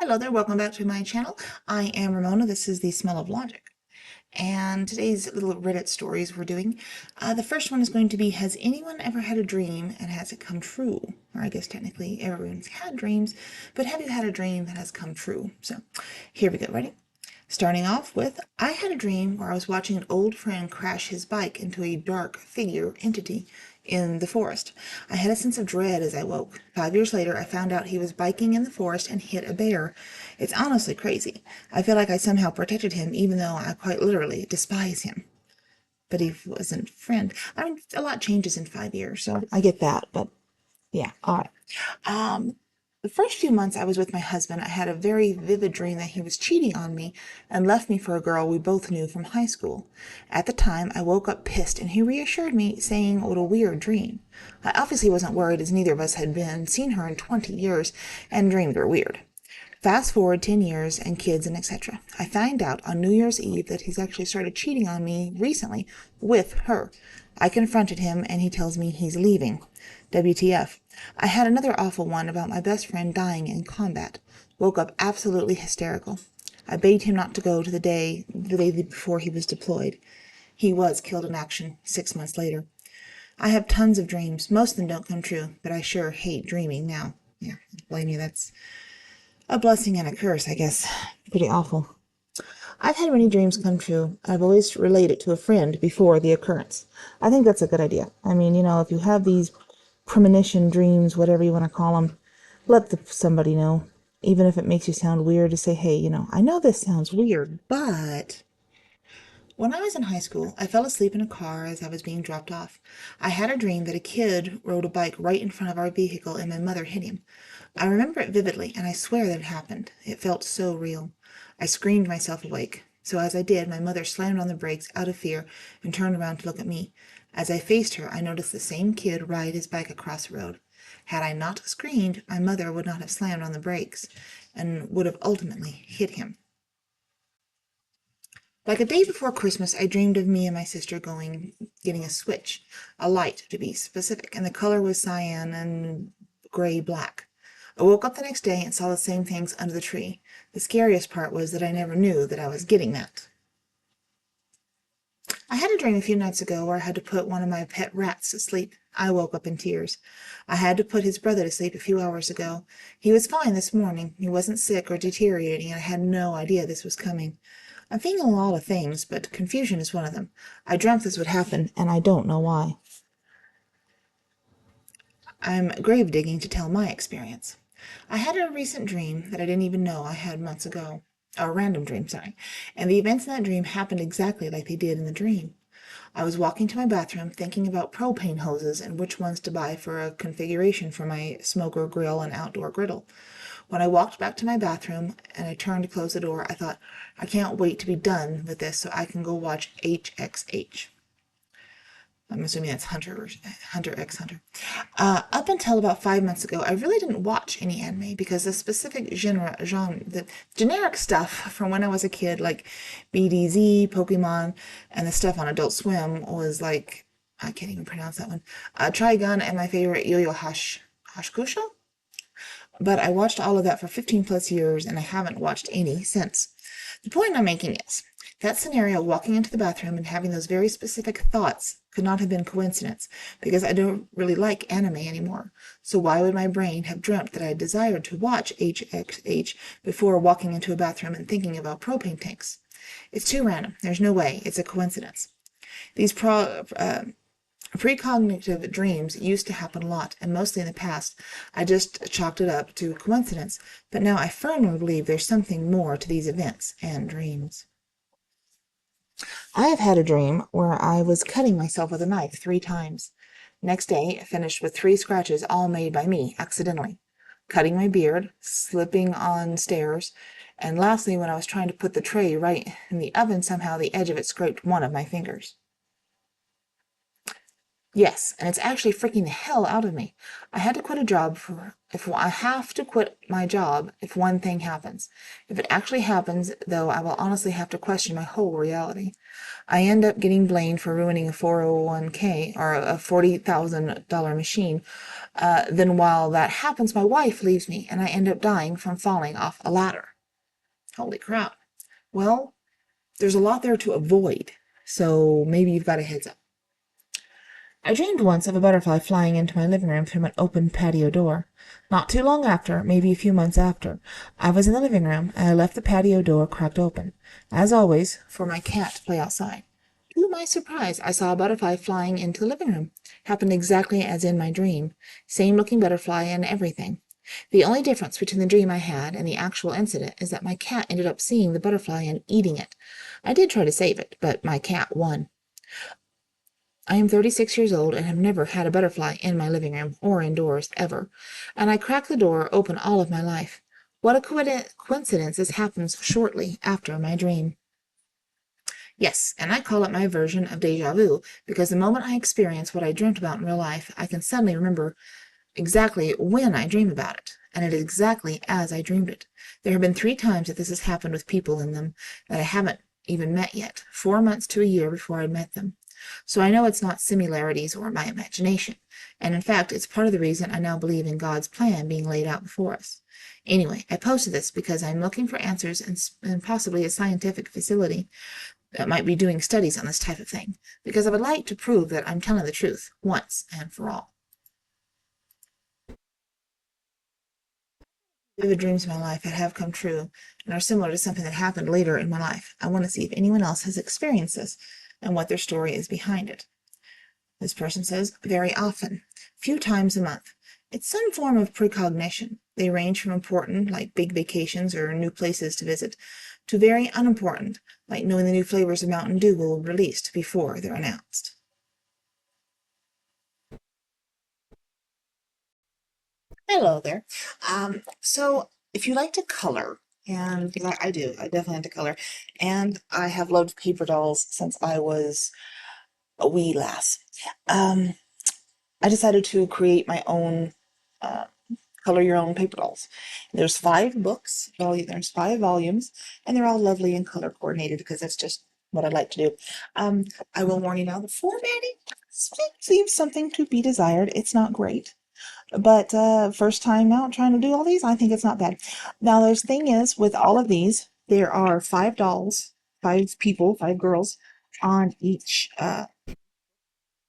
Hello there, welcome back to my channel. I am Ramona. This is the Smell of Logic. And today's little Reddit stories we're doing. The first one is going to be, has anyone ever had a dream and has it come true? Or I guess technically everyone's had dreams, but have you had a dream that has come true? So here we go, ready? Starting off with, I had a dream where I was watching an old friend crash his bike into a dark figure entity in the forest. I had a sense of dread as I woke. 5 years later, I found out he was biking in the forest and hit a bear. It's honestly crazy. I feel like I somehow protected him, even though I quite literally despise him. But he wasn't friend. I mean, a lot changes in 5 years, so I get that, but yeah, all right. The first few months I was with my husband, I had a very vivid dream that he was cheating on me and left me for a girl we both knew from high school. At the time, I woke up pissed and he reassured me, saying what a weird dream. I obviously wasn't worried, as neither of us had seen her in 20 years, and dreams were weird. Fast forward 10 years and kids and etc. I find out on New Year's Eve that he's actually started cheating on me recently with her. I confronted him and he tells me he's leaving. WTF. I had another awful one about my best friend dying in combat. Woke up absolutely hysterical. I begged him not to go to the day before he was deployed. He was killed in action 6 months later. I have tons of dreams. Most of them don't come true, but I sure hate dreaming now. Yeah, blame you. That's a blessing and a curse, I guess. Pretty awful. I've had many dreams come true. I've always related to a friend before the occurrence. I think that's a good idea. I mean, if you have these premonition dreams, whatever you want to call them, let somebody know. Even if it makes you sound weird to say, hey, I know this sounds weird, but when I was in high school, I fell asleep in a car as I was being dropped off. I had a dream that a kid rode a bike right in front of our vehicle and my mother hit him. I remember it vividly, and I swear that it happened. It felt so real. I screamed myself awake. So as I did, my mother slammed on the brakes out of fear and turned around to look at me. As I faced her, I noticed the same kid ride his bike across the road. Had I not screamed, my mother would not have slammed on the brakes and would have ultimately hit him. Like a day before Christmas, I dreamed of me and my sister getting a switch, a light to be specific, and the color was cyan and gray black. I woke up the next day and saw the same things under the tree. The scariest part was that I never knew that I was getting that. I had a dream a few nights ago where I had to put one of my pet rats to sleep. I woke up in tears. I had to put his brother to sleep a few hours ago. He was fine this morning. He wasn't sick or deteriorating, and I had no idea this was coming. I'm feeling a lot of things, but confusion is one of them. I dreamt this would happen, and I don't know why. I'm grave digging to tell my experience. I had a recent dream that I didn't even know I had months ago. A random dream, sorry. And the events in that dream happened exactly like they did in the dream. I was walking to my bathroom thinking about propane hoses and which ones to buy for a configuration for my smoker grill and outdoor griddle. When I walked back to my bathroom and I turned to close the door, I thought, I can't wait to be done with this so I can go watch HXH. I'm assuming that's Hunter x Hunter. Up until about 5 months ago, I really didn't watch any anime because the specific the generic stuff from when I was a kid, like BDZ, Pokemon, and the stuff on Adult Swim was like, I can't even pronounce that one. Trigun and my favorite Yo-Yo Hashkusho. But I watched all of that for 15 plus years and I haven't watched any since. The point I'm making is that scenario, walking into the bathroom and having those very specific thoughts, could not have been coincidence because I don't really like anime anymore. So why would my brain have dreamt that I desired to watch HXH before walking into a bathroom and thinking about propane tanks? It's too random. There's no way. It's a coincidence. These precognitive dreams used to happen a lot, and mostly in the past. I just chalked it up to coincidence, but now I firmly believe there's something more to these events and dreams. I have had a dream where I was cutting myself with a knife 3 times. Next day, I finished with 3 scratches, all made by me, accidentally. Cutting my beard, slipping on stairs, and lastly, when I was trying to put the tray right in the oven, somehow the edge of it scraped one of my fingers. Yes, and it's actually freaking the hell out of me. I had to quit a job for if I have to quit my job if one thing happens. If it actually happens, though, I will honestly have to question my whole reality. I end up getting blamed for ruining a 401k or a $40,000 machine. Then while that happens, my wife leaves me and I end up dying from falling off a ladder. Holy crap. Well, there's a lot there to avoid, so maybe you've got a heads up. I dreamed once of a butterfly flying into my living room from an open patio door. Not too long after, maybe a few months after, I was in the living room and I left the patio door cracked open, as always, for my cat to play outside. To my surprise, I saw a butterfly flying into the living room. Happened exactly as in my dream. Same looking butterfly and everything. The only difference between the dream I had and the actual incident is that my cat ended up seeing the butterfly and eating it. I did try to save it, but my cat won. I am 36 years old and have never had a butterfly in my living room or indoors, ever. And I crack the door open all of my life. What a coincidence this happens shortly after my dream. Yes, and I call it my version of deja vu, because the moment I experience what I dreamt about in real life, I can suddenly remember exactly when I dream about it, and it is exactly as I dreamed it. There have been 3 times that this has happened with people in them that I haven't even met yet, 4 months to a year before I met them. So I know it's not similarities or my imagination, and in fact, it's part of the reason I now believe in God's plan being laid out before us. Anyway, I posted this because I'm looking for answers and possibly a scientific facility that might be doing studies on this type of thing, because I would like to prove that I'm telling the truth once and for all. Vivid dreams in my life that have come true and are similar to something that happened later in my life. I want to see if anyone else has experienced this and what their story is behind it. This person says, very often, few times a month. It's some form of precognition. They range from important, like big vacations or new places to visit, to very unimportant, like knowing the new flavors of Mountain Dew will be released before they're announced. Hello there. So if you like to color, and because I do, I definitely like to color, and I have loved paper dolls since I was a wee lass. Um, I decided to create my own uh, color your own paper dolls. There's 5 books, there's 5 volumes, and they're all lovely and color coordinated because that's just what I like to do. Um, I will warn you now, the formatting leaves something to be desired. It's not great. But first time out trying to do all these, I think it's not bad. Now, the thing is, with all of these, there are 5 dolls, 5 people, 5 girls on each.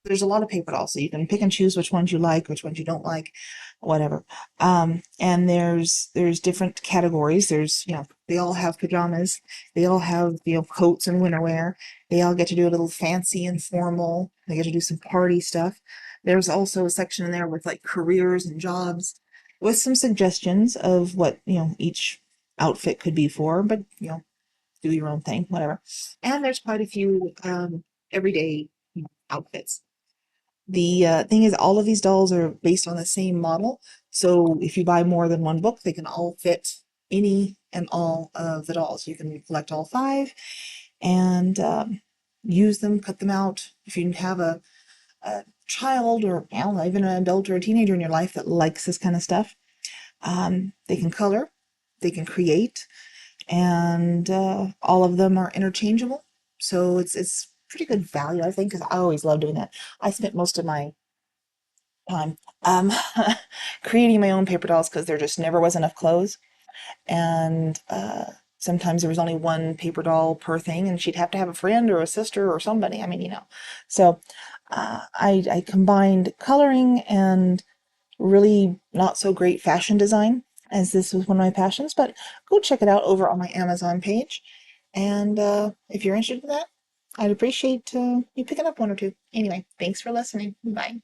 There's a lot of paper dolls, so you can pick and choose which ones you like, which ones you don't like, whatever. And there's different categories. There's they all have pajamas, they all have coats and winter wear. They all get to do a little fancy and formal. They get to do some party stuff. There's also a section in there with like careers and jobs, with some suggestions of what each outfit could be for, but do your own thing, whatever. And there's quite a few everyday outfits. The thing is, all of these dolls are based on the same model. So if you buy more than one book, they can all fit any and all of the dolls. You can collect all 5 and use them, cut them out. If you have a child or even an adult or a teenager in your life that likes this kind of stuff, they can color, they can create, and all of them are interchangeable. So it's pretty good value, I think, because I always love doing that. I spent most of my time um, creating my own paper dolls because there just never was enough clothes, and sometimes there was only one paper doll per thing, and she'd have to have a friend or a sister or somebody. I mean, So I combined coloring and really not so great fashion design, as this was one of my passions. But go check it out over on my Amazon page, and if you're interested in that, I'd appreciate you picking up one or two. Anyway, thanks for listening. Bye.